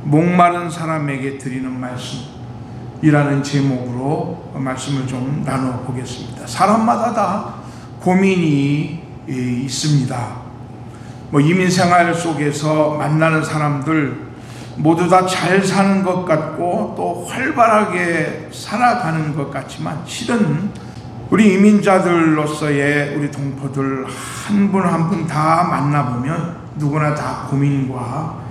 목마른 사람에게 드리는 말씀이라는 제목으로 말씀을 좀 나눠보겠습니다. 사람마다 다 고민이 있습니다. 이민생활 속에서 만나는 사람들 모두 다 잘 사는 것 같고 또 활발하게 살아가는 것 같지만, 실은 우리 이민자들로서의 우리 동포들 한 분 한 분 다 만나보면 누구나 다 고민과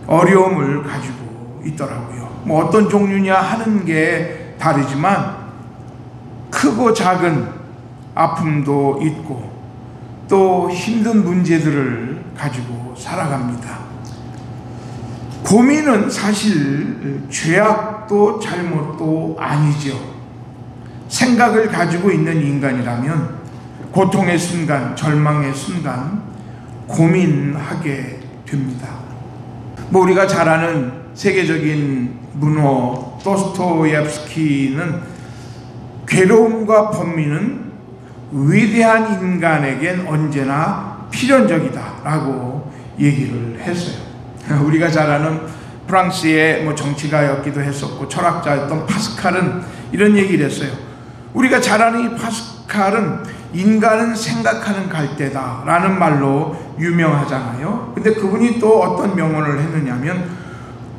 어려움을 가지고 있더라고요. 어떤 종류냐 하는 게 다르지만 크고 작은 아픔도 있고 또 힘든 문제들을 가지고 살아갑니다. 고민은 사실 죄악도 잘못도 아니죠. 생각을 가지고 있는 인간이라면 고통의 순간, 절망의 순간 고민하게 됩니다. 우리가 잘 아는 세계적인 문호 도스토옙스키는 괴로움과 번민은 위대한 인간에겐 언제나 필연적이다 라고 얘기를 했어요. 우리가 잘 아는 프랑스의 정치가였기도 했었고 철학자였던 파스칼은 이런 얘기를 했어요. 우리가 잘 아는 이 파스칼은 인간은 생각하는 갈대다 라는 말로 유명하잖아요. 근데 그분이 또 어떤 명언을 했느냐면,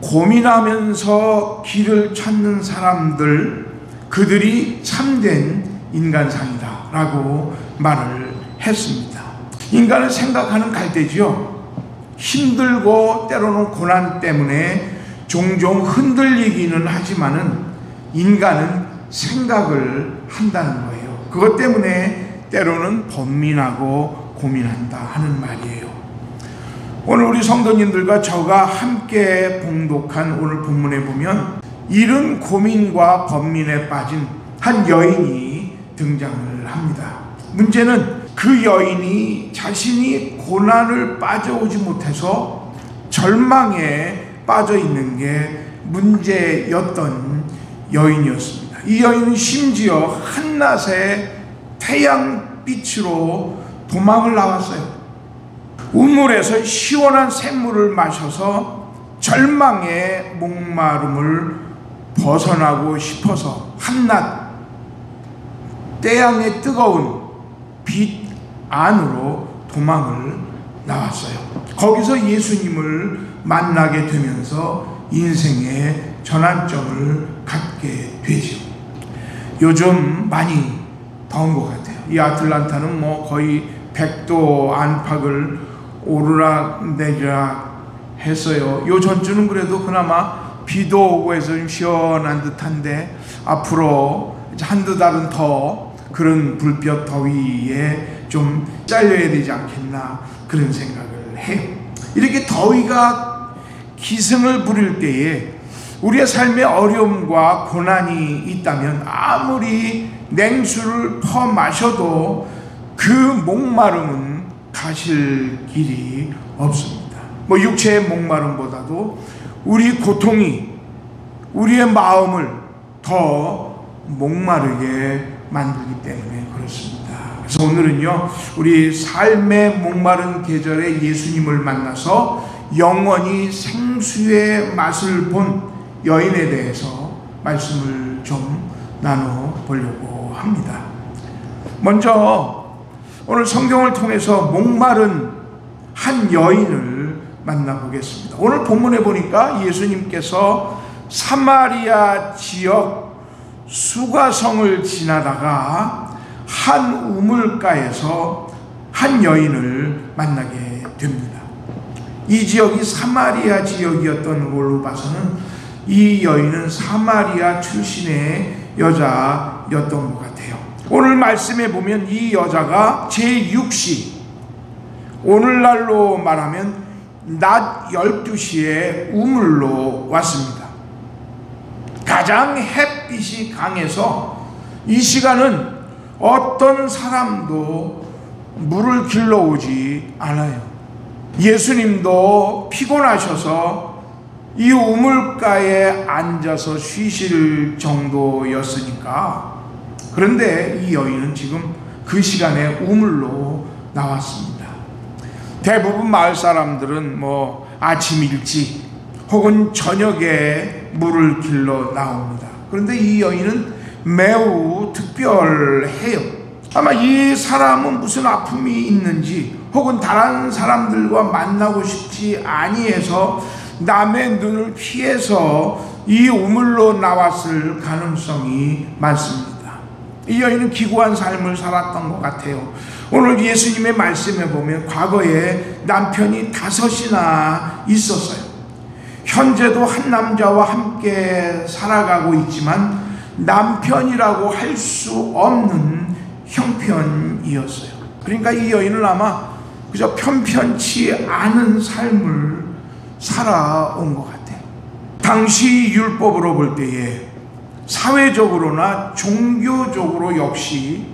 고민하면서 길을 찾는 사람들, 그들이 참된 인간상이다 라고 말을 했습니다. 인간은 생각하는 갈대지요. 힘들고 때로는 고난 때문에 종종 흔들리기는 하지만은 인간은 생각을 한다는 거예요. 그것 때문에 때로는 번민하고 고민한다 하는 말이에요. 오늘 우리 성도님들과 저가 함께 봉독한 오늘 본문에 보면 이른 고민과 번민에 빠진 한 여인이 등장을 합니다. 문제는 그 여인이 자신이 고난을 빠져오지 못해서 절망에 빠져 있는 게 문제였던 여인이었습니다. 이 여인은 심지어 한낮에 태양빛으로 도망을 나왔어요. 우물에서 시원한 샘물을 마셔서 절망의 목마름을 벗어나고 싶어서 한낮 태양의 뜨거운 빛 안으로 도망을 나왔어요. 거기서 예수님을 만나게 되면서 인생의 전환점을 갖게 되죠. 요즘 많이 더운 것 같아요. 이 아틀란타는 거의 100도 안팎을 오르락내리락 했어요. 요 전주는 그래도 그나마 비도 오고 해서 좀 시원한 듯한데 앞으로 한두 달은 더 그런 불볕 더위에 좀 잘려야 되지 않겠나 그런 생각을 해요. 이렇게 더위가 기승을 부릴 때에 우리의 삶에 어려움과 고난이 있다면 아무리 냉수를 퍼 마셔도 그 목마름은 가실 길이 없습니다. 육체의 목마름보다도 우리 고통이 우리의 마음을 더 목마르게 만들기 때문에 그렇습니다. 그래서 오늘은요, 우리 삶의 목마른 계절에 예수님을 만나서 영원히 생수의 맛을 본 여인에 대해서 말씀을 좀 나눠보려고 합니다. 먼저 오늘 성경을 통해서 목마른 한 여인을 만나보겠습니다. 오늘 본문에 보니까 예수님께서 사마리아 지역 수가성을 지나다가 한 우물가에서 한 여인을 만나게 됩니다. 이 지역이 사마리아 지역이었던 걸로 봐서는 이 여인은 사마리아 출신의 여자였던 것 같아요. 오늘 말씀에 보면 이 여자가 제6시, 오늘날로 말하면 낮 12시에 우물로 왔습니다. 가장 햇빛이 강해서 이 시간은 어떤 사람도 물을 길러오지 않아요. 예수님도 피곤하셔서 이 우물가에 앉아서 쉬실 정도였으니까. 그런데 이 여인은 지금 그 시간에 우물로 나왔습니다. 대부분 마을 사람들은 아침 일찍 혹은 저녁에 물을 길러 나옵니다. 그런데 이 여인은 매우 특별해요. 아마 이 사람은 무슨 아픔이 있는지 혹은 다른 사람들과 만나고 싶지 아니해서 남의 눈을 피해서 이 우물로 나왔을 가능성이 많습니다. 이 여인은 기구한 삶을 살았던 것 같아요. 오늘 예수님의 말씀에 보면 과거에 남편이 5이나 있었어요. 현재도 한 남자와 함께 살아가고 있지만 남편이라고 할 수 없는 형편이었어요. 그러니까 이 여인은 아마 그저 편편치 않은 삶을 살아온 것 같아요. 당시 율법으로 볼 때에 사회적으로나 종교적으로 역시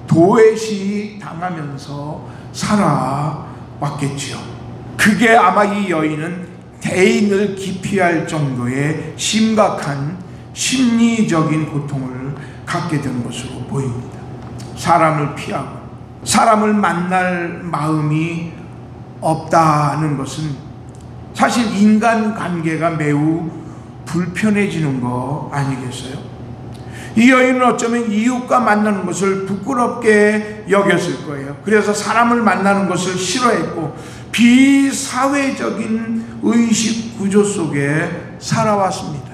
도외시 당하면서 살아왔겠지요. 그게 아마 이 여인은 대인을 기피할 정도의 심각한 심리적인 고통을 갖게 된 것으로 보입니다. 사람을 피하고 사람을 만날 마음이 없다는 것은 사실 인간관계가 매우 불편해지는 거 아니겠어요? 이 여인은 어쩌면 이웃과 만나는 것을 부끄럽게 여겼을 거예요. 그래서 사람을 만나는 것을 싫어했고 비사회적인 의식 구조 속에 살아왔습니다.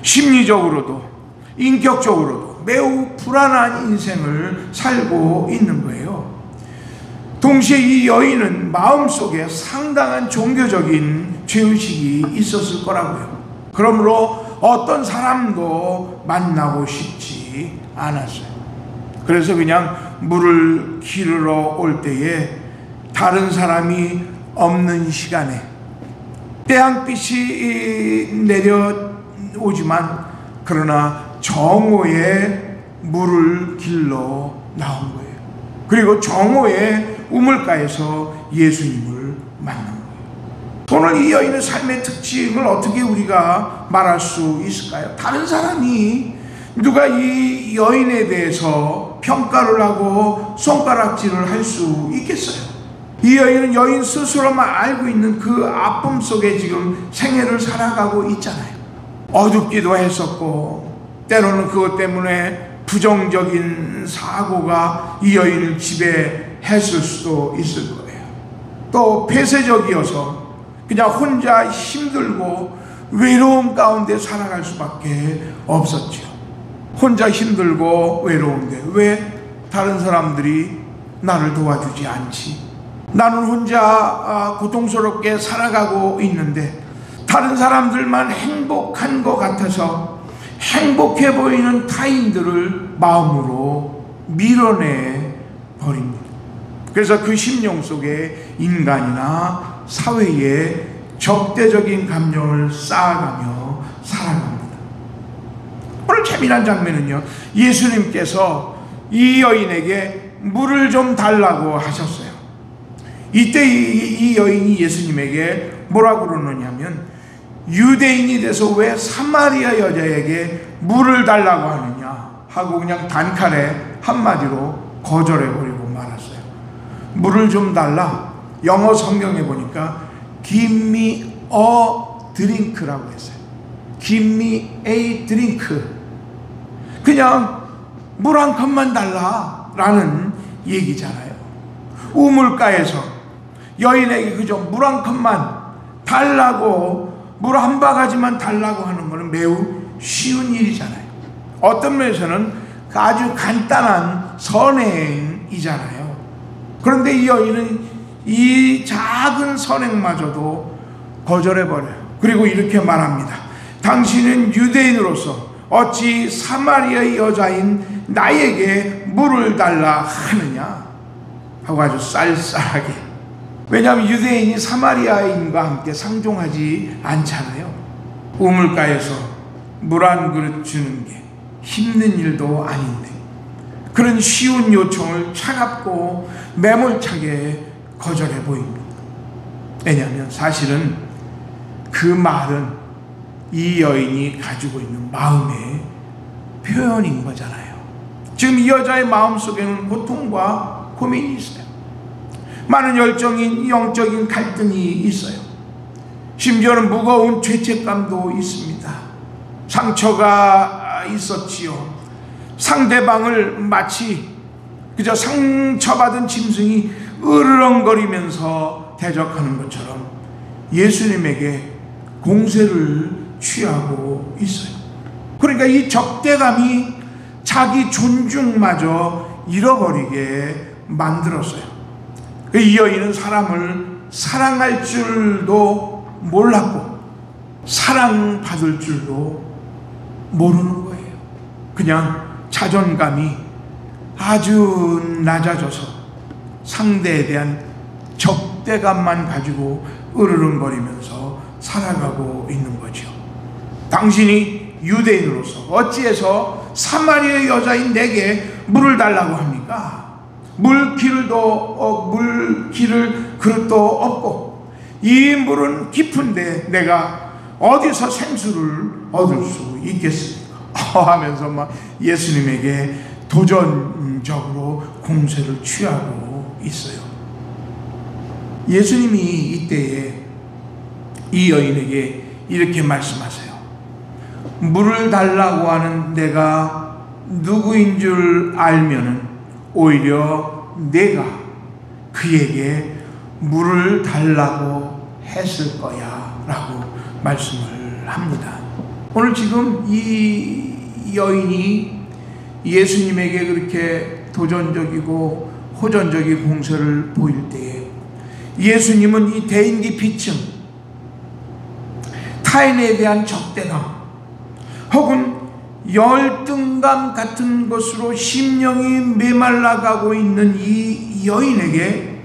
심리적으로도 인격적으로도 매우 불안한 인생을 살고 있는 거예요. 동시에 이 여인은 마음속에 상당한 종교적인 죄의식이 있었을 거라고요. 그러므로 어떤 사람도 만나고 싶지 않았어요. 그래서 그냥 물을 기르러 올 때에 다른 사람이 없는 시간에 태양빛이 내려오지만 그러나 정오에 물을 길러 나온 거예요. 그리고 정오에 우물가에서 예수님을 만난 거예요. 오늘 이 여인의 삶의 특징을 어떻게 우리가 말할 수 있을까요? 다른 사람이 누가 이 여인에 대해서 평가를 하고 손가락질을 할 수 있겠어요? 이 여인은 여인 스스로만 알고 있는 그 아픔 속에 지금 생애를 살아가고 있잖아요. 어둡기도 했었고 때로는 그것 때문에 부정적인 사고가 이 여인을 지배했을 수도 있을 거예요. 또 폐쇄적이어서 그냥 혼자 힘들고 외로움 가운데 살아갈 수밖에 없었죠. 혼자 힘들고 외로운데 왜 다른 사람들이 나를 도와주지 않지? 나는 혼자 고통스럽게 살아가고 있는데 다른 사람들만 행복한 것 같아서 행복해 보이는 타인들을 마음으로 밀어내 버립니다. 그래서 그 심령 속에 인간이나 사회에 적대적인 감정을 쌓아가며 살아갑니다. 오늘 재미난 장면은요, 예수님께서 이 여인에게 물을 좀 달라고 하셨어요. 이때 이 여인이 예수님에게 뭐라고 그러느냐면 유대인이 돼서 왜 사마리아 여자에게 물을 달라고 하느냐 하고 그냥 단칼에 한마디로 거절해버리고 말았어요. 물을 좀 달라. 영어 성경에 보니까 Give me a drink라고 했어요. Give me a drink. 그냥 물 한 컵만 달라라는 얘기잖아요. 우물가에서 여인에게 그저 물 한 컵만 달라고, 물 한 바가지만 달라고 하는 것은 매우 쉬운 일이잖아요. 어떤 면에서는 아주 간단한 선행이잖아요. 그런데 이 여인은 이 작은 선행마저도 거절해버려요. 그리고 이렇게 말합니다. 당신은 유대인으로서 어찌 사마리아의 여자인 나에게 물을 달라 하느냐 하고 아주 쌀쌀하게. 왜냐하면 유대인이 사마리아인과 함께 상종하지 않잖아요. 우물가에서 물 한 그릇 주는 게 힘든 일도 아닌데 그런 쉬운 요청을 차갑고 매몰차게 거절해 보입니다. 왜냐하면 사실은 그 말은 이 여인이 가지고 있는 마음의 표현인 거잖아요. 지금 이 여자의 마음속에는 고통과 고민이 있어요. 많은 열정인 영적인 갈등이 있어요. 심지어는 무거운 죄책감도 있습니다. 상처가 있었지요. 상대방을 마치 그저 상처받은 짐승이 으르렁거리면서 대적하는 것처럼 예수님에게 공세를 취하고 있어요. 그러니까 이 적대감이 자기 존중마저 잃어버리게 만들었어요. 이 여인은 사람을 사랑할 줄도 몰랐고 사랑받을 줄도 모르는 거예요. 그냥 자존감이 아주 낮아져서 상대에 대한 적대감만 가지고 으르렁거리면서 살아가고 있는 거죠. 당신이 유대인으로서 어찌해서 사마리아 여자인 내게 물을 달라고 합니까? 물 기를 그릇도 없고 이 물은 깊은데 내가 어디서 생수를 얻을 수 있겠습니까? 하면서 막 예수님에게 도전적으로 공세를 취하고 있어요. 예수님이 이때에 이 여인에게 이렇게 말씀하세요. 물을 달라고 하는 내가 누구인 줄 알면은 오히려 내가 그에게 물을 달라고 했을 거야 라고 말씀을 합니다. 오늘 지금 이 여인이 예수님에게 그렇게 도전적이고 호전적인 공세를 보일 때에 예수님은 이 대인기 피층, 타인에 대한 적대감 혹은 열등감 같은 것으로 심령이 메말라가고 있는 이 여인에게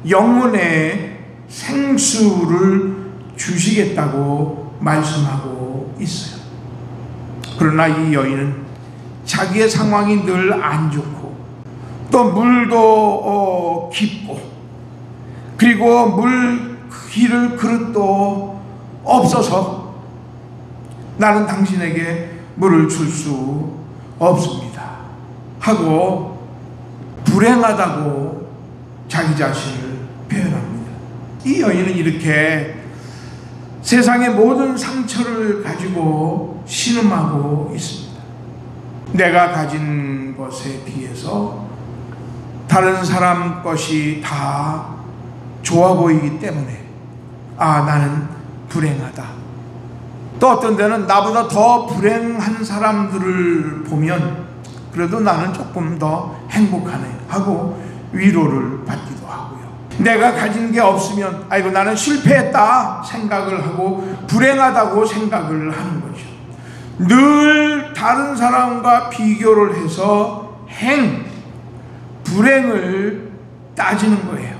영혼의 생수를 주시겠다고 말씀하고 있어요. 그러나 이 여인은 자기의 상황이 늘 안 좋고 또 물도 깊고 그리고 물 기를 그릇도 없어서 나는 당신에게 물을 줄 수 없습니다 하고 불행하다고 자기 자신을 표현합니다. 이 여인은 이렇게 세상의 모든 상처를 가지고 신음하고 있습니다. 내가 가진 것에 비해서 다른 사람 것이 다 좋아 보이기 때문에 나는 불행하다. 또 어떤 데는 나보다 더 불행한 사람들을 보면 그래도 나는 조금 더 행복하네 하고 위로를 받기도 하고요. 내가 가진 게 없으면 아이고 나는 실패했다 생각을 하고 불행하다고 생각을 하는 거죠. 늘 다른 사람과 비교를 해서 불행을 따지는 거예요.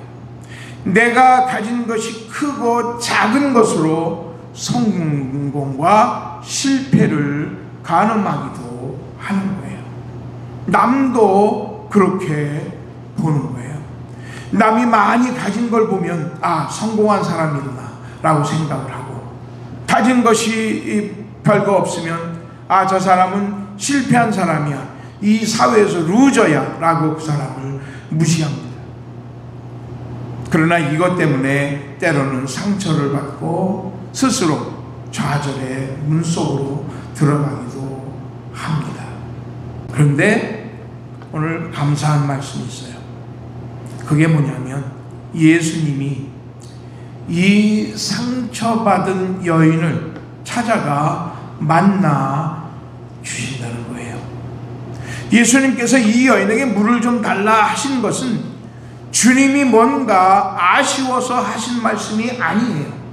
내가 가진 것이 크고 작은 것으로 성공과 실패를 가늠하기도 하는 거예요. 남도 그렇게 보는 거예요. 남이 많이 가진 걸 보면 성공한 사람이구나 라고 생각을 하고, 가진 것이 별거 없으면 저 사람은 실패한 사람이야, 이 사회에서 루저야 라고 그 사람을 무시합니다. 그러나 이것 때문에 때로는 상처를 받고 스스로 좌절의 문속으로 들어가기도 합니다. 그런데 오늘 감사한 말씀이 있어요. 그게 뭐냐면 예수님이 이 상처받은 여인을 찾아가 만나 주신다는 거예요. 예수님께서 이 여인에게 물을 좀 달라 하신 것은 주님이 뭔가 아쉬워서 하신 말씀이 아니에요.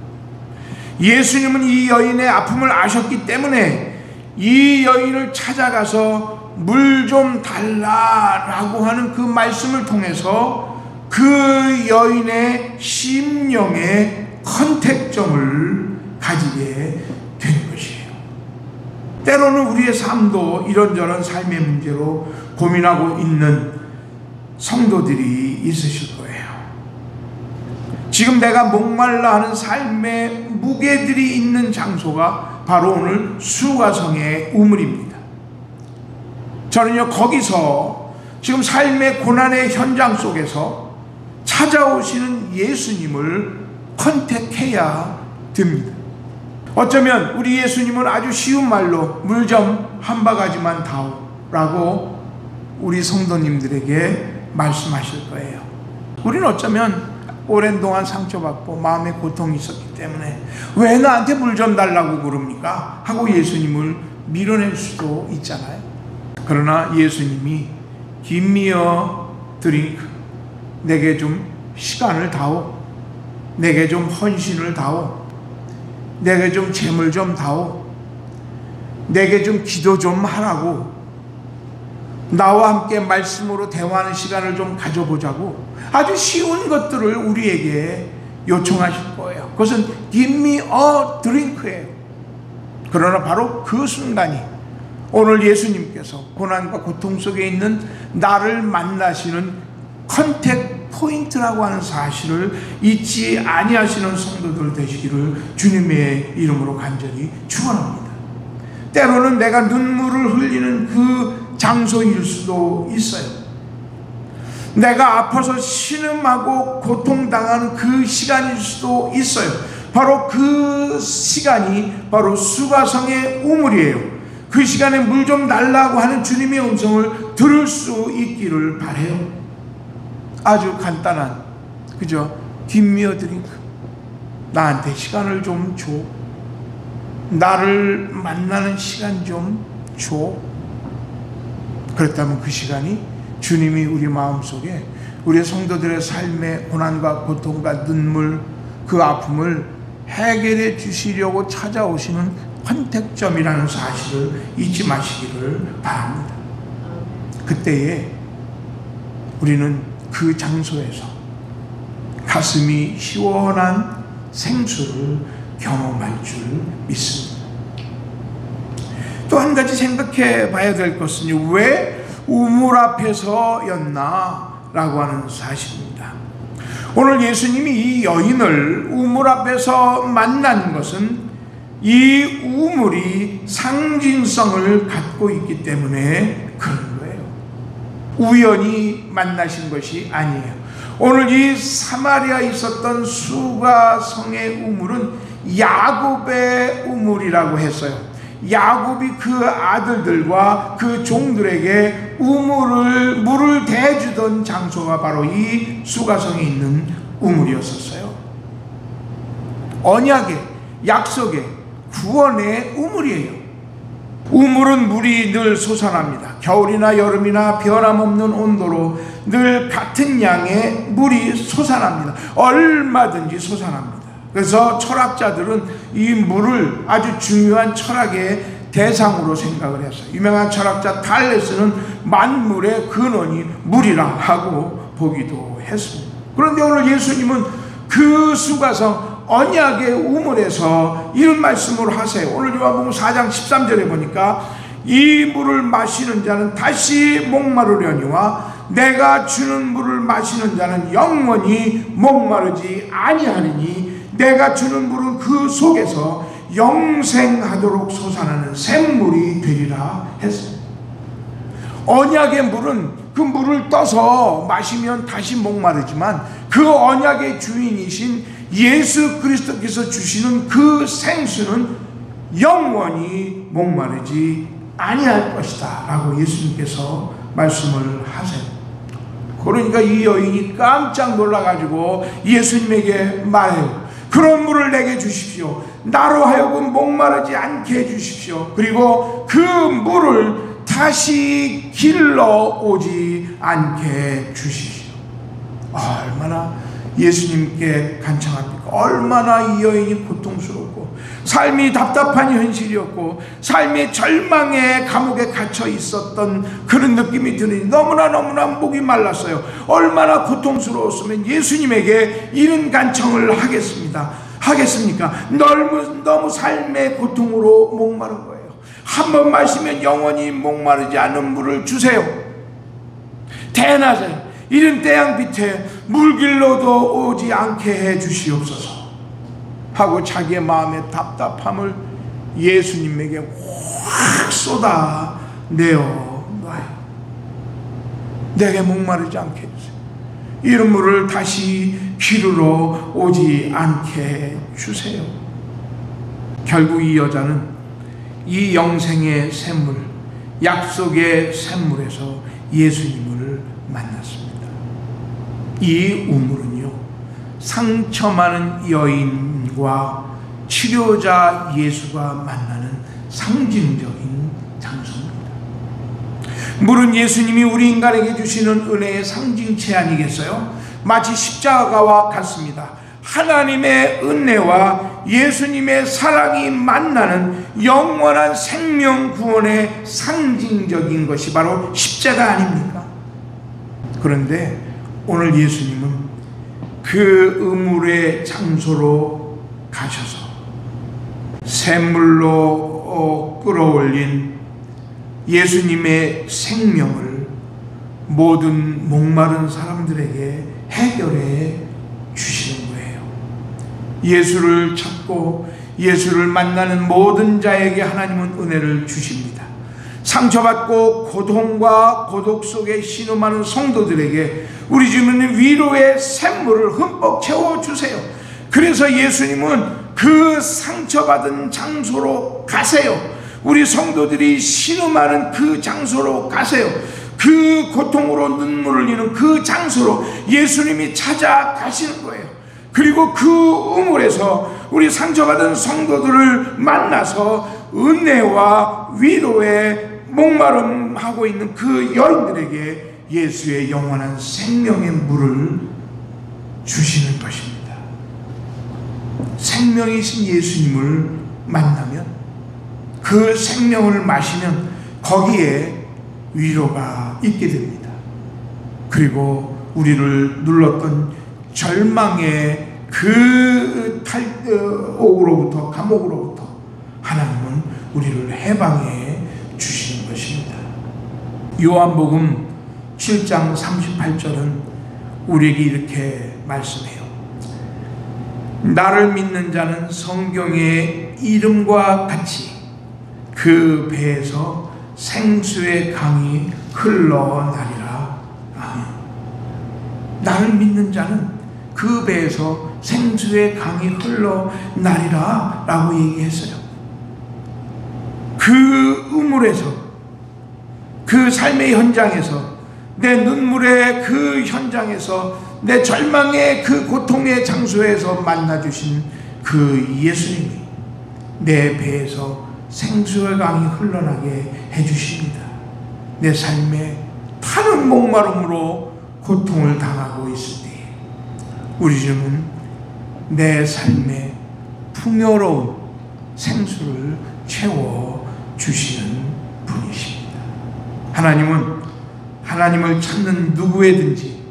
예수님은 이 여인의 아픔을 아셨기 때문에 이 여인을 찾아가서 물 좀 달라라고 하는 그 말씀을 통해서 그 여인의 심령의 컨택점을 가지게 된 것이에요. 때로는 우리의 삶도 이런저런 삶의 문제로 고민하고 있는 성도들이 있으실 거예요. 지금 내가 목말라 하는 삶의 무게들이 있는 장소가 바로 오늘 수가성의 우물입니다. 저는요, 거기서 지금 삶의 고난의 현장 속에서 찾아오시는 예수님을 컨택해야 듭니다. 어쩌면 우리 예수님은 아주 쉬운 말로 물 좀 한 바가지만 다오라고 우리 성도님들에게 말씀하실 거예요. 우리는 어쩌면 오랜 동안 상처받고 마음에 고통이 있었기 때문에 왜 나한테 물 좀 달라고 그럽니까? 하고 예수님을 밀어낼 수도 있잖아요. 그러나 예수님이 Give me a drink, 내게 좀 시간을 다오, 내게 좀 헌신을 다오, 내게 좀 재물 좀 다오, 내게 좀 기도 좀 하라고, 나와 함께 말씀으로 대화하는 시간을 좀 가져보자고 아주 쉬운 것들을 우리에게 요청하실 거예요. 그것은 Give me a drink예요. 그러나 바로 그 순간이 오늘 예수님께서 고난과 고통 속에 있는 나를 만나시는 컨택 포인트라고 하는 사실을 잊지 아니하시는 성도들 되시기를 주님의 이름으로 간절히 축원합니다. 때로는 내가 눈물을 흘리는 그 장소일 수도 있어요. 내가 아파서 신음하고 고통당하는 그 시간일 수도 있어요. 바로 그 시간이 바로 수가성의 우물이에요. 그 시간에 물 좀 달라고 하는 주님의 음성을 들을 수 있기를 바라요. 아주 간단한, 그죠? Give me a drink. 나한테 시간을 좀 줘. 나를 만나는 시간 좀 줘. 그렇다면 그 시간이 주님이 우리 마음속에 우리 성도들의 삶의 고난과 고통과 눈물, 그 아픔을 해결해 주시려고 찾아오시는 컨택점이라는 사실을 잊지 마시기를 바랍니다. 그때에 우리는 그 장소에서 가슴이 시원한 생수를 경험할 줄 믿습니다. 또 한 가지 생각해 봐야 될 것은 왜 우물 앞에서였나 라고 하는 사실입니다. 오늘 예수님이 이 여인을 우물 앞에서 만난 것은 이 우물이 상징성을 갖고 있기 때문에 그런 거예요. 우연히 만나신 것이 아니에요. 오늘 이 사마리아에 있었던 수가성의 우물은 야곱의 우물이라고 했어요. 야곱이 그 아들들과 그 종들에게 물을 대주던 장소가 바로 이 수가성에 있는 우물이었었어요. 언약의, 약속의, 구원의 우물이에요. 우물은 물이 늘 솟아납니다. 겨울이나 여름이나 변함없는 온도로 늘 같은 양의 물이 솟아납니다. 얼마든지 솟아납니다. 그래서 철학자들은 이 물을 아주 중요한 철학의 대상으로 생각을 했어요. 유명한 철학자 탈레스는 만물의 근원이 물이라 하고 보기도 했습니다. 그런데 오늘 예수님은 그 수가성 언약의 우물에서 이런 말씀을 하세요. 오늘 요한복음 4장 13절에 보니까 이 물을 마시는 자는 다시 목마르려니와 내가 주는 물을 마시는 자는 영원히 목마르지 아니하느니 내가 주는 물은 그 속에서 영생하도록 솟아나는 샘물이 되리라 했습니다. 언약의 물은 그 물을 떠서 마시면 다시 목마르지만 그 언약의 주인이신 예수 그리스도께서 주시는 그 생수는 영원히 목마르지 아니할 것이다 라고 예수님께서 말씀을 하세요. 그러니까 이 여인이 깜짝 놀라가지고 예수님에게 말해요. 그런 물을 내게 주십시오. 나로 하여금 목마르지 않게 해주십시오. 그리고 그 물을 다시 길러오지 않게 주십시오. 얼마나 예수님께 간청합니까? 얼마나 이 여인이 고통스럽고 삶이 답답한 현실이었고 삶의 절망의 감옥에 gat혀 있었던 그런 느낌이 드니 너무나 목이 말랐어요. 얼마나 고통스러웠으면 예수님에게 이런 간청을 하겠습니까? 너무 삶의 고통으로 목마른 거예요. 한 번 마시면 영원히 목마르지 않는 물을 주세요. 대낮에 이른 태양빛에 물길로도 오지 않게 해 주시옵소서 하고 자기의 마음의 답답함을 예수님에게 확 쏟아내어 놔요. 내게 목마르지 않게 해주세요. 이런 물을 다시 기르러 오지 않게 해주세요. 결국 이 여자는 이 영생의 샘물, 약속의 샘물에서 예수님을 만났습니다. 이 우물은요, 상처 많은 여인과 치료자 예수가 만나는 상징적인 장소입니다. 물은 예수님이 우리 인간에게 주시는 은혜의 상징체 아니겠어요? 마치 십자가와 같습니다. 하나님의 은혜와 예수님의 사랑이 만나는 영원한 생명 구원의 상징적인 것이 바로 십자가 아닙니까? 그런데 오늘 예수님은 그 우물의 장소로 가셔서 샘물로 끌어올린 예수님의 생명을 모든 목마른 사람들에게 해결해 주시는 거예요. 예수를 찾고 예수를 만나는 모든 자에게 하나님은 은혜를 주십니다. 상처받고 고통과 고독 속에 신음하는 성도들에게 우리 주님은 위로의 샘물을 흠뻑 채워주세요. 그래서 예수님은 그 상처받은 장소로 가세요. 우리 성도들이 신음하는 그 장소로 가세요. 그 고통으로 눈물을 흘리는 그 장소로 예수님이 찾아가시는 거예요. 그리고 그 우물에서 우리 상처받은 성도들을 만나서 은혜와 위로에 목마름하고 있는 그 여인들에게 예수의 영원한 생명의 물을 주시는 것입니다. 생명이신 예수님을 만나면, 그 생명을 마시면 거기에 위로가 있게 됩니다. 그리고 우리를 눌렀던 절망의 그 옥으로부터, 감옥으로부터 하나님은 우리를 해방해 주시는 것입니다. 요한복음 7장 38절은 우리에게 이렇게 말씀해요. 나를 믿는 자는 성경의 이름과 같이 그 배에서 생수의 강이 흘러나리라. 아멘. 나를 믿는 자는 그 배에서 생수의 강이 흘러나리라 라고 얘기했어요. 그 우물에서, 그 삶의 현장에서, 내 눈물의 그 현장에서, 내 절망의 그 고통의 장소에서 만나주신 그 예수님이 내 배에서 생수의 강이 흘러나게 해주십니다. 내 삶에 타는 목마름으로 고통을 당하고 있을 때 우리 주님은 내 삶에 풍요로운 생수를 채워주시는 분이십니다. 하나님은 하나님을 찾는 누구에든지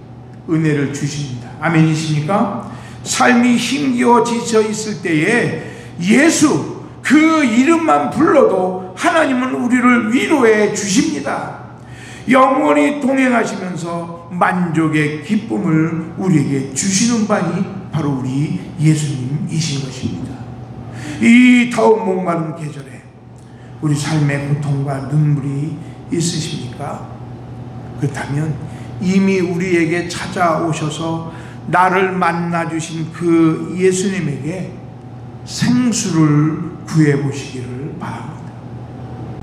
은혜를 주십니다. 아멘이십니까? 삶이 힘겨워 지쳐 있을 때에 예수 그 이름만 불러도 하나님은 우리를 위로해 주십니다. 영원히 동행하시면서 만족의 기쁨을 우리에게 주시는 분이 바로 우리 예수님이신 것입니다. 이 더운 목마른 계절에 우리 삶의 고통과 눈물이 있으십니까? 그렇다면 이미 우리에게 찾아오셔서 나를 만나주신 그 예수님에게 생수를 구해보시기를 바랍니다.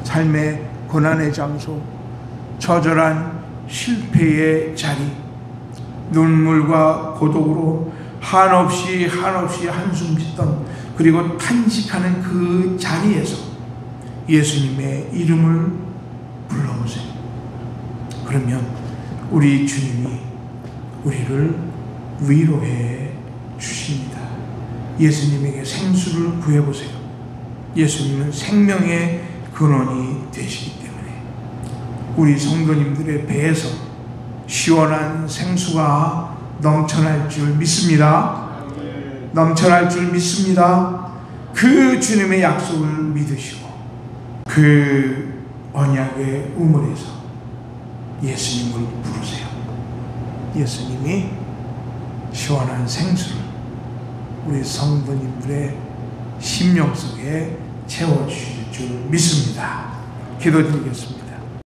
삶의 고난의 장소, 처절한 실패의 자리, 눈물과 고독으로 한없이 한숨 짓던, 그리고 탄식하는 그 자리에서 예수님의 이름을 불러보세요. 그러면 우리 주님이 우리를 위로해 주십니다. 예수님에게 생수를 구해보세요. 예수님은 생명의 근원이 되시기 때문에 우리 성도님들의 배에서 시원한 생수가 넘쳐날 줄 믿습니다. 넘쳐날 줄 믿습니다. 그 주님의 약속을 믿으시고 그 언약의 우물에서 예수님을 부르세요. 예수님이 시원한 생수를 우리 성도님들의 심령 속에 채워주실 줄 믿습니다. 기도드리겠습니다.